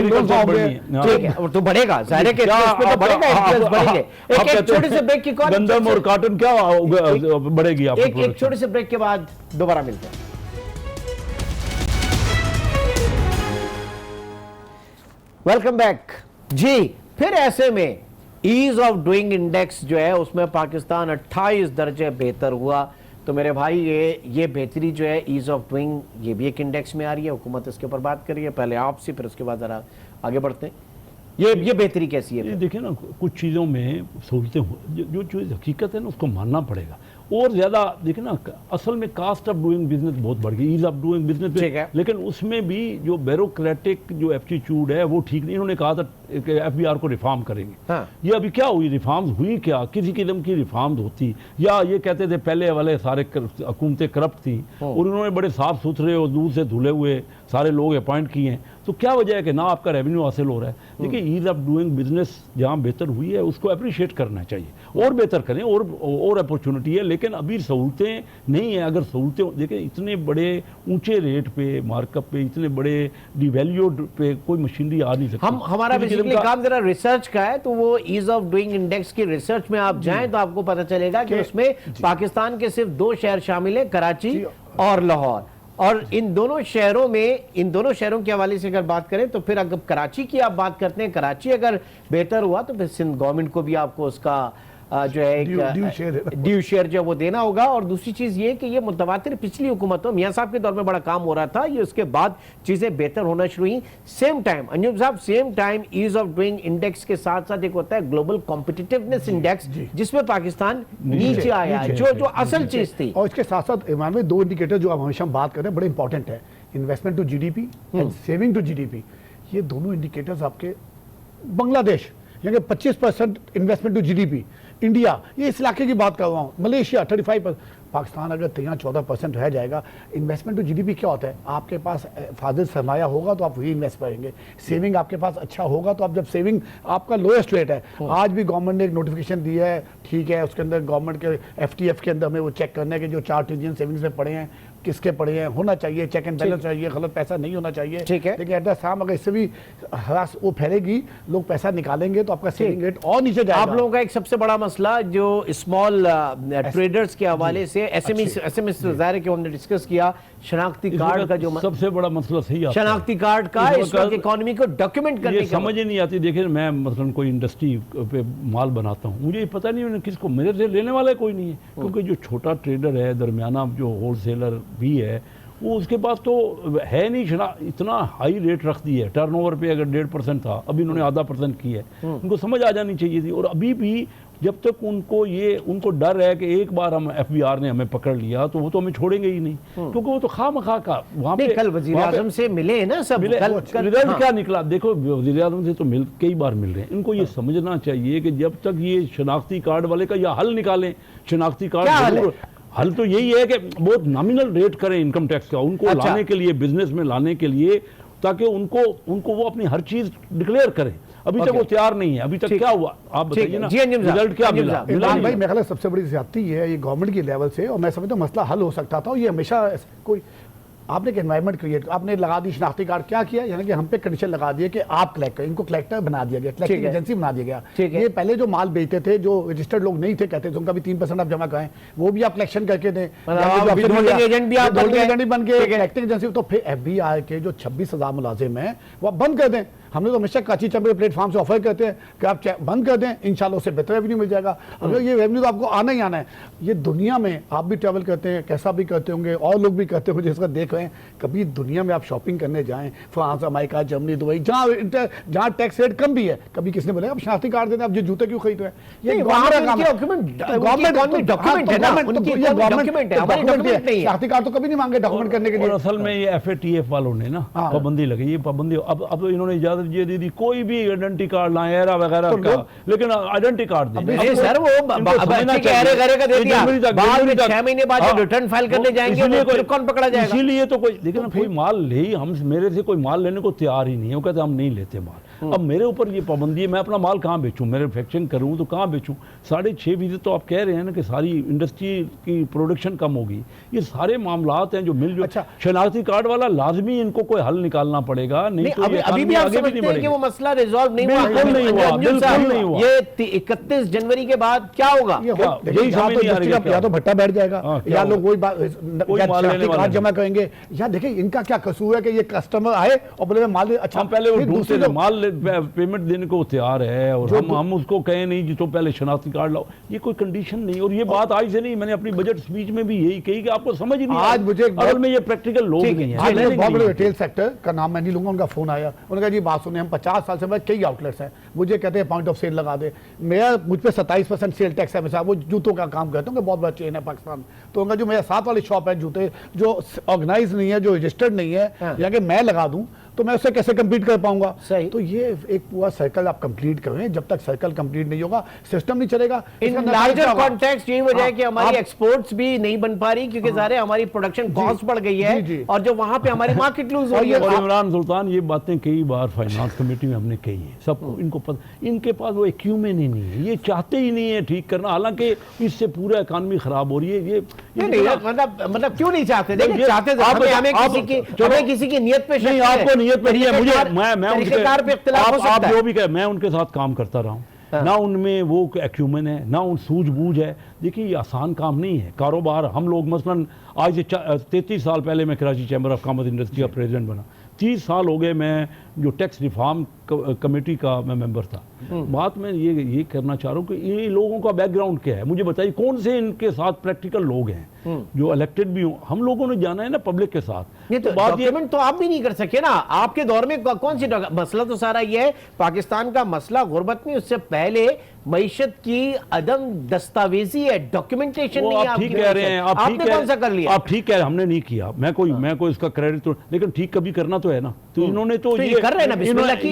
एग्रीकल्चर बढ़नी है तो बढ़ेगा, एक छोटे से ब्रेक की गंदम और कॉटन क्या बढ़ेगी? एक छोटे से ब्रेक के बाद दोबारा मिलते हैं। वेलकम बैक जी। फिर ऐसे में ईज ऑफ डूइंग इंडेक्स जो है उसमें पाकिस्तान 28 दर्जे बेहतर हुआ। तो मेरे भाई ये बेहतरी जो है ईज ऑफ डूइंग, ये भी एक इंडेक्स में आ रही है, हुकूमत इसके ऊपर बात कर रही है। पहले आपसे, फिर उसके बाद जरा आगे बढ़ते हैं। ये बेहतरी कैसी है? देखिए ना, कुछ चीज़ों में सहूलतें जो चीज़ हकीकत है ना, उसको मानना पड़ेगा। और ज़्यादा देखिए ना, असल में कास्ट ऑफ डूइंग बिजनेस बहुत बढ़ गई, ईज ऑफ डूइंग बिजनेस, लेकिन उसमें भी जो ब्यूरोक्रेटिक जो एप्टीट्यूड है वो ठीक नहीं। इन्होंने कहा था कि FBR को रिफॉर्म करेंगे। हाँ। ये अभी क्या हुई, रिफॉर्म्स हुई क्या? किसी किस्म की रिफॉर्म्स होती, या ये कहते थे पहले वाले सारे हुकूमतें करप्ट थी और उन्होंने बड़े साफ सुथरे और दूर से धुले हुए सारे लोग अपॉइंट किए हैं, तो क्या वजह है कि ना आपका रेवेन्यू हासिल हो रहा है? देखिए, ईज ऑफ डूइंग बिजनेस जहाँ बेहतर हुई है उसको अप्रिशिएट करना चाहिए और बेहतर करें, और अपॉर्चुनिटी है, लेकिन अभी सहूलतें नहीं है। अगर सहूलतें देखिए, इतने बड़े ऊंचे रेट पे, मार्कअप पे, इतने बड़े डिवैल्यूड पे कोई मशीनरी आ नहीं सकती। हमारा बेसिकली काम जरा रिसर्च का है, तो वो ईज ऑफ डूइंग इंडेक्स की रिसर्च में आप जाएं तो आपको पता चलेगा कि उसमें पाकिस्तान के सिर्फ 2 शहर शामिल है, कराची और लाहौर। और इन दोनों शहरों के हवाले से अगर बात करें तो फिर अगर कराची की आप बात करते हैं, कराची अगर बेहतर हुआ तो फिर सिंध गवर्नमेंट को भी आपको उसका जो है एक ड्यू शेयर जो वो देना होगा। और दूसरी चीज ये कि ये मुतवातिर पिछली हुकूमतों, मियां साहब के दौर में बड़ा काम हो रहा था, ये उसके बाद चीजें बेहतर होना शुरू हुई। Same time Anjum sahab, same time ease of doing index के साथ साथ एक होता है ग्लोबल कॉम्पिटिटिवनेस इंडेक्स, जिसमें पाकिस्तान नीचे आया है, जो असल चीज थी। और इसके साथ साथ ईमान में 2 इंडिकेटर जो आप हमेशा बात कर रहे हैं बड़े इंपॉर्टेंट है, investment to GDP and saving to GDP। ये दोनों इंडिकेटर्स आपके बांग्लादेश यानी 25% इन्वेस्टमेंट टू GDP, इंडिया, ये इस इलाके की बात कर रहा हूँ, मलेशिया 35%, पाकिस्तान अगर 13-14% रह जाएगा। इन्वेस्टमेंट टू GDP क्या होता है? आपके पास फाजिल सरमाया होगा तो आप वही इन्वेस्ट करेंगे, सेविंग आपके पास अच्छा होगा तो आप, जब सेविंग आपका लोएस्ट रेट है, आज भी गवर्नमेंट ने एक नोटिफिकेशन दिया है, ठीक है, उसके अंदर गवर्नमेंट के FTF के अंदर हमें वो चेक करना है कि जो 4 ट्रिलियन सेविंग्स में पड़े हैं किसके पड़े हैं, होना चाहिए चेक एंड बैलेंस चाहिए, गलत पैसा नहीं होना चाहिए, ठीक है। लेकिन एट द सेम अगर इससे भी हरास वो फैलेगी, लोग पैसा निकालेंगे तो आपका सेविंग रेट और नीचे जाएगा। आप लोगों का एक सबसे बड़ा मसला जो स्मॉल ट्रेडर्स के हवाले से एसएमएस ज़ाहिर के हमने डिस्कस किया, शनाख्ती कार्ड का जो सबसे बड़ा मसला सही आता है, शनाख्ती कार्ड का इस वक्त इकोनॉमी को डॉक्यूमेंट करने की समझ ही नहीं आती। देखिए, मैं मसलन कोई इंडस्ट्री पे माल बनाता हूँ, मुझे पता नहीं किसको, मेरे से लेने वाला कोई नहीं है, क्योंकि जो छोटा ट्रेडर है, दरमियाना जो होलसेलर भी है, वो उसके पास तो है नहीं, इतना हाई रेट रख दी है, टर्नओवर पे अगर 1.5% था, अभी इन्होंने 0.5% की है। उनको समझ आ जानी चाहिए थी। और अभी भी जब तक उनको डर है कि एक बार हम FBI ने हमें पकड़ लिया तो वो तो हमें छोड़ेंगे ही नहीं, क्योंकि वो तो खामखा का वहाँ पे कल वजीर आजम से मिले हैं ना सब, रिजल्ट क्या निकला देखो, वजीर आजम से तो कई बार मिल रहे हैं। इनको ये समझना चाहिए कि जब तक ये शनाख्ती कार्ड वाले का या हल निकालें, शनाख्ती कार्ड जरूर हल तो यही है कि बहुत नॉमिनल रेट करें इनकम टैक्स का, उनको लाने के लिए, बिजनेस में लाने के लिए, ताकि उनको वो अपनी हर चीज डिक्लेयर करें। अभी तक वो तैयार नहीं है। अभी तक क्या हुआ आप बताइए ना, रिजल्ट क्या मिला? भाई मेरे ख्याल सबसे बड़ी ज्यादती है ये गवर्नमेंट की लेवल से, और मैं समझता हूँ मसला हल हो सकता था। ये हमेशा कोई आपने एक एनवायरमेंट क्रिएट, आपने लगा दी शनाख्ती कार्ड, क्या किया यानी कि हम पे कंडीशन लगा दिए कि आप कलेक्टर, इनको कलेक्टर बना दिया गया, कलेक्टिंग एजेंसी बना दिया गया। ये पहले जो माल बेचते थे, जो रजिस्टर्ड लोग नहीं थे, कहते थे उनका भी 3% आप जमा कराएं, वो भी आप कलेक्शन करके दें, एजेंट भी आप बन के कलेक्टिंग एजेंसी। तो फिर FBI के जो 26,000 मुलाजिम हैं वो बंद कर दें। हमने तो हमेशा काची चंबे प्लेटफॉर्म से ऑफर करते हैं कि आप बंद कर दें, इंशाल्लाह उससे बेहतर रेवेन्यू मिल जाएगा। अब ये रेवेन्यू तो आपको आना ही आना है। ये दुनिया में आप भी ट्रैवल करते हैं, कैसा भी करते होंगे, और लोग भी करते होंगे जिसका देख रहे हैं, कभी दुनिया में आप शॉपिंग करने जाएं, फ्रांस, अमेरिका, जर्मनी, दुबई, जहाँ टैक्स रेट कम भी है, कभी किसने बोला आप शनाख्ती कार्ड देते हैं, आप जो जूते क्यों खरीद रहे हैं? ये शनाख्ती कार्ड तो कभी नहीं मांगे डॉक्यूमेंट करने के लिए। असल में ये FATF वालों ने ना पाबंदी लगी, ये पाबंदी अब इन्होंने इजाजत ये दीदी कोई भी आइडेंटिटी कार्ड लाए एरा वगैरह का, लेकिन आइडेंटिटी कार्ड दें सर, वो बाद में 6 महीने बाद रिटर्न फाइल करने जाएंगे, कौन पकड़ा जाएगा? इसीलिए तो कोई, लेकिन कोई माल ले, हम मेरे से कोई माल लेने को तैयार ही नहीं है, वो कहते हम नहीं लेते माल। अब मेरे ऊपर ये पाबंदी है, मैं अपना माल कहाँ बेचूं, मैन्युफैक्चरिंग करूं तो कहाँ बेचूं? 6.5% तो आप कह रहे हैं ना कि सारी इंडस्ट्री की प्रोडक्शन कम होगी। ये सारे मामलात हैं जो मिल जो शनाख्ती कार्ड वाला लाजमी इनको कोई हल निकालना पड़ेगा, नहीं तो अभी भी आप समझते हैं कि वो मसला रिजॉल्व नहीं हुआ? बिल्कुल नहीं हुआ। ये 31 जनवरी के बाद क्या होगा? यही समझ नहीं आ रही है। या तो भट्टा बैठ जाएगा, या लोग वही कार्ड जमा करेंगे, या देखिए इनका क्या कसूर है कि ये कस्टमर आए और बोले माल अच्छा, पहले वो दूसरे माल पेमेंट देने को तैयार है और हम उसको कहें नहीं जी तो पहले शनाख्ती कार्ड लाओ, ये कोई कंडीशन नहीं। और ये बात आज से नहीं, मैंने अपनी बजट स्पीच में भी यही कही कि आपको समझ ही नहीं, आज मुझे असल में ये प्रैक्टिकल लोग नहीं है। बहुत बड़े रिटेल सेक्टर का नाम मैं नहीं लूंगा, उनका फोन आया, उन्होंने कहा जी बात सुनिए, हम 50 साल से कई आउटलेट्स हैं, मुझे कहते हैं पॉइंट ऑफ सेल लगा दे, मेरा मुझ पर 27% सेल टैक्स है। मैं वो जूतों का काम करता हूँ, बहुत बड़ा चेन है पाकिस्तान, तो उनका जो मेरा साथ वाली शॉप है जूते, जो ऑर्गेनाइज नहीं है, जो रजिस्टर्ड नहीं है, या कि मैं लगा दूं तो मैं उससे कैसे कंप्लीट कर पाऊंगा? सही। तो ये एक पूरा सर्कल आप कंप्लीट करें, जब तक सर्कल कंप्लीट नहीं होगा सिस्टम नहीं चलेगा। इन लार्जर कॉन्टेक्स्ट यही वजह है कि हमारी एक्सपोर्ट्स भी नहीं बन पा रही, क्योंकि सारे हमारी प्रोडक्शन कॉस्ट बढ़ गई है, और जो वहां पे हमारी मार्केट लूज हो रही है। और इमरान सुल्तान ये बातें कई बार फाइनेंस कमेटी में हमने कही है, सबको इनको पता, इनके पास वो एक्यूमेन ही नहीं है, ये चाहते ही नहीं है ठीक करना, हालांकि इससे पूरा इकॉनमी खराब हो रही है। ये मतलब क्यों नहीं चाहते? देखिए चाहते हमें किसी की नियत पे नहीं, आपको नियत पे नहीं है, मुझे मैं आप जो भी कहे, मैं उनके साथ काम करता रहा हूँ, ना उनमें वो एक्यूमेन है, ना उन सूझबूझ है। देखिए ये आसान काम नहीं है कारोबार। हम लोग मसलन आज से 33 साल पहले मैं Karachi chamber of commerce industry का प्रेसिडेंट बना, 30 साल हो गए मैं जो टैक्स रिफॉर्म कमेटी का मैं मेंबर था। बात मैं ये करना चाह रहा हूँ कि ये लोगों का बैकग्राउंड क्या है, मुझे बताइए कौन से इनके साथ प्रैक्टिकल लोग हैं जो इलेक्टेड भी हों। हम लोगों ने जाना है ना पब्लिक के साथ। नहीं तो डॉक्यूमेंट तो आप भी नहीं कर सके ना, आपके दौर में कौन सी मसला तो सारा ये है, पाकिस्तान का मसला गुर्बत नहीं, उससे पहले मईशत की अदम दस्तावेजी है, डॉक्यूमेंटेशन नहीं है। आप ठीक कह रहे हैं, आपने कौन सा कर लिया? आप ठीक कह रहे हैं, हमने नहीं किया, मैं कोई इसका क्रेडिट तो, लेकिन ठीक कभी करना तो है ना। तो इन्होंने तो ये कर रहे हैं ना, बिस्मिल्लाह की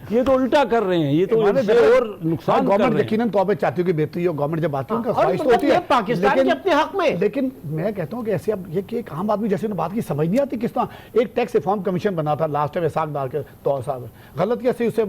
ये तो उल्टा कर रहे हैं, ये तो और नुकसान। गवर्नमेंट यकीनन तौर पे चाहती है कि बेहतरी हो, गवर्नमेंट जब आती है उनका ख्वाहिश तो होती है पाकिस्तान के अपने हक में। लेकिन मैं कहता हूं कि ऐसे अब ये कि एक आम आदमी जैसे बात की समझ नहीं आती किस तरह। एक टैक्स रिफॉर्म कमीशन बना था लास्ट टाइम इसाक डार के दौर साहब, गलत कैसे उससे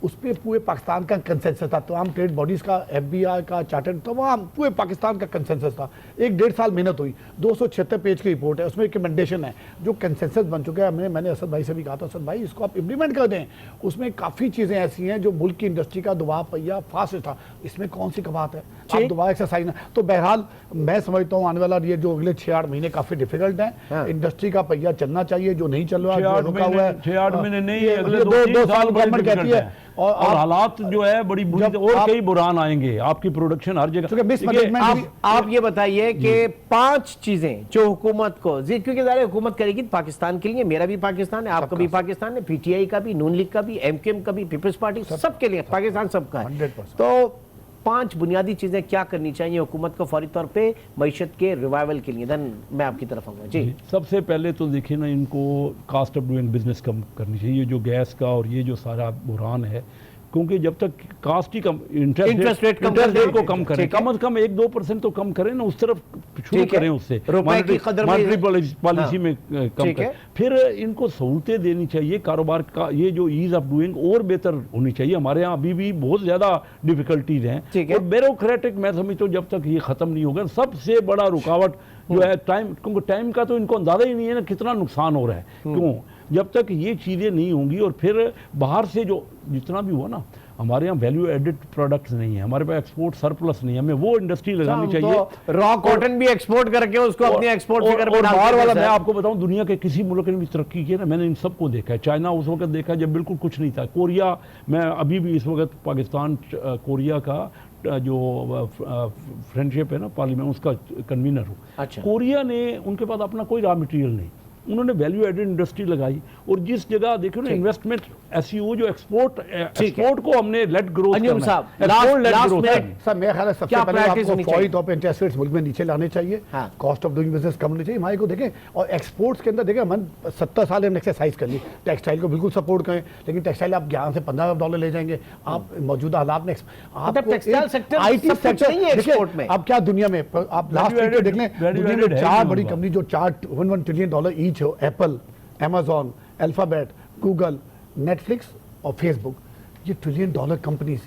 उस पर पूरे पाकिस्तान का कंसेंसस था, तमाम ट्रेड बॉडीज का, FBI का, चार्टर्ड, तमाम पूरे पाकिस्तान का कंसेंसस था। 1-1.5 साल मेहनत हुई, 276 पेज की रिपोर्ट है, उसमें रिकमेंडेशन है जो कंसेंसस बन चुका है। मैंने असद भाई से भी कहा था, असद भाई इसको आप इम्प्लीमेंट कर दें। उसमें काफ़ी चीज़ें ऐसी हैं जो मुल्क की इंडस्ट्री का दुआ पहिया फास्ट था, इसमें कौन सी बात है, आप दुआ एक्सरसाइज ना। तो बहरहाल मैं समझता हूँ आने वाला ये जो अगले 6-8 महीने काफ़ी डिफिकल्ट है। इंडस्ट्री का पहिया चलना चाहिए, जो नहीं चल रहा, रुका हुआ है 6-8 महीने नहीं, अगले 2 साल गवर्नमेंट कहती है। और हालात जो है बड़ी बुरी, और कई बुरान आएंगे, आपकी प्रोडक्शन हर जगह। मिसमैनेजमेंट आप ये बताइए कि 5 चीजें जो हुकूमत को, क्योंकि ज़ाहिर है हुकूमत करेगी पाकिस्तान के लिए, मेरा भी पाकिस्तान है, आपका भी पाकिस्तान है, पीटीआई का भी, नून लीग का भी, एमकेएम का भी, पीपल्स पार्टी, सबके लिए पाकिस्तान सबका है। 100%। तो 5 बुनियादी चीजें क्या करनी चाहिए हुकूमत को फौरी तौर पे मईशत के रिवाइवल के लिए? धन मैं आपकी तरफ आऊंगा जी। सबसे पहले तो देखिए ना, इनको कास्ट ऑफ डूइंग बिजनेस कम करनी चाहिए, जो गैस का और ये जो सारा बुरान है, क्योंकि जब तक कास्ट ही कम, इंटरेस्ट रेट को कम करें, कम से कम 1-2% तो कम करें ना, उस तरफ शुरू करें, उससे मॉनेटरी पॉलिसी में कम करें। फिर इनको सहूलतें देनी चाहिए, कारोबार का ये जो ईज ऑफ डूइंग और बेहतर होनी चाहिए। हमारे यहाँ अभी भी बहुत ज्यादा डिफिकल्टीज हैं, और ब्यूरोक्रेटिक मैं समझता हूँ जब तक ये खत्म नहीं होगा, सबसे बड़ा रुकावट जो है टाइम, क्योंकि टाइम का तो इनको अंदाजा ही नहीं है ना कितना नुकसान हो रहा है। क्यों? जब तक ये चीज़ें नहीं होंगी, और फिर बाहर से जो जितना भी हुआ ना, हमारे यहाँ वैल्यू एडेड प्रोडक्ट्स नहीं है, हमारे पास एक्सपोर्ट सरप्लस नहीं है, हमें वो इंडस्ट्री लगानी चाहिए। तो रॉ कॉटन भी एक्सपोर्ट करके उसको अपनी एक्सपोर्ट फिगर पे बाहर वाला, मैं आपको बताऊं, दुनिया के किसी मुल्क ने भी तरक्की की है ना, मैंने इन सबको देखा है। चाइना उस वक्त देखा जब बिल्कुल कुछ नहीं था, कोरिया, मैं अभी भी इस वक्त पाकिस्तान कोरिया का जो फ्रेंडशिप है ना पार्लियामेंट, उसका कन्वीनर हूँ। अच्छा। कोरिया ने, उनके पास अपना कोई रॉ मटेरियल नहीं, उन्होंने वैल्यू एडेड इंडस्ट्री लगाई, और जिस जगह देखो ना इन्वेस्टमेंट एसईओ जो एक्सपोर्ट को हमने लेट ग्रोथ सर, मेरा ख्याल है सबसे पहले आपको फौरी तौर पे इंटरेस्ट रेट्स मुल्क में नीचे लाने चाहिए, कॉस्ट ऑफ डूइंग बिजनेस कम होनी चाहिए हमारे को। देखें, और एक्सपोर्ट्स के अंदर देखें, हम 70 साल हमने एक्सरसाइज कर ली, टेक्सटाइल को बिल्कुल सपोर्ट करें, लेकिन टेक्सटाइल आप यहाँ से $15 ले जाएंगे, आप मौजूदा हालात में टेक्सटाइल सेक्टर, IT सेक्टर में अब क्या दुनिया में, आप लास्ट वीक देख लें, दुनिया में 4 बड़ी कंपनी जो $1 ट्रिलियन ईच हो, Apple, Amazon, alphabet, Google, Netflix और फेसबुक, ये $1 ट्रिलियन कंपनीज,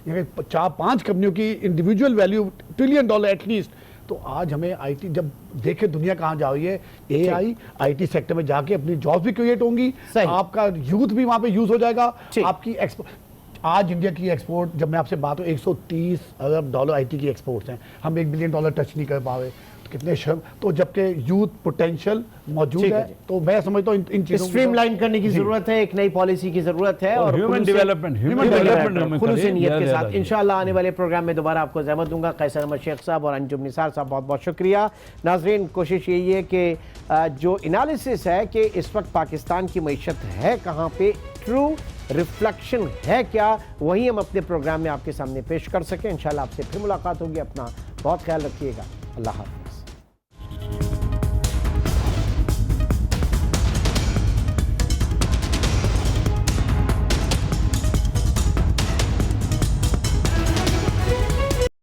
4-5 कंपनियों की इंडिविजुअल वैल्यू $1 ट्रिलियन एटलीस्ट। तो आज हमें आईटी, जब देखे दुनिया कहाँ जा रही है, AI आईटी सेक्टर में जाके अपनी जॉब भी क्रिएट होंगी, आपका यूथ भी वहां पे यूज हो जाएगा, आपकी आज इंडिया की एक्सपोर्ट, जब मैं आपसे बात हो, $130 अरब आईटी की एक्सपोर्ट्स हैं, हम $1 बिलियन टच नहीं कर पा रहे, कितने शर्म। तो जबकि यूथ पोटेंशियल मौजूद है, तो मैं समझता हूँ इन चीजों स्ट्रीमलाइन करने की जरूरत है, एक नई पॉलिसी की जरूरत है, और ह्यूमन डेवलपमेंट खुलूस नियत के साथ इंशाल्लाह आने वाले प्रोग्राम में दोबारा आपको ज़हमत दूंगा। कैसर अहमद शेख साहब और अंजुम निसार साहब, बहुत बहुत शुक्रिया। नाजरीन, कोशिश यही है कि जो एनालिसिस है कि इस वक्त पाकिस्तान की मईशत है कहाँ पे, ट्रू रिफ्लेक्शन है क्या, वही हम अपने प्रोग्राम में आपके सामने पेश कर सकें। इंशाल्लाह आपसे फिर मुलाकात होगी। अपना बहुत ख्याल रखिएगा। अल्लाह हाफ़िज़।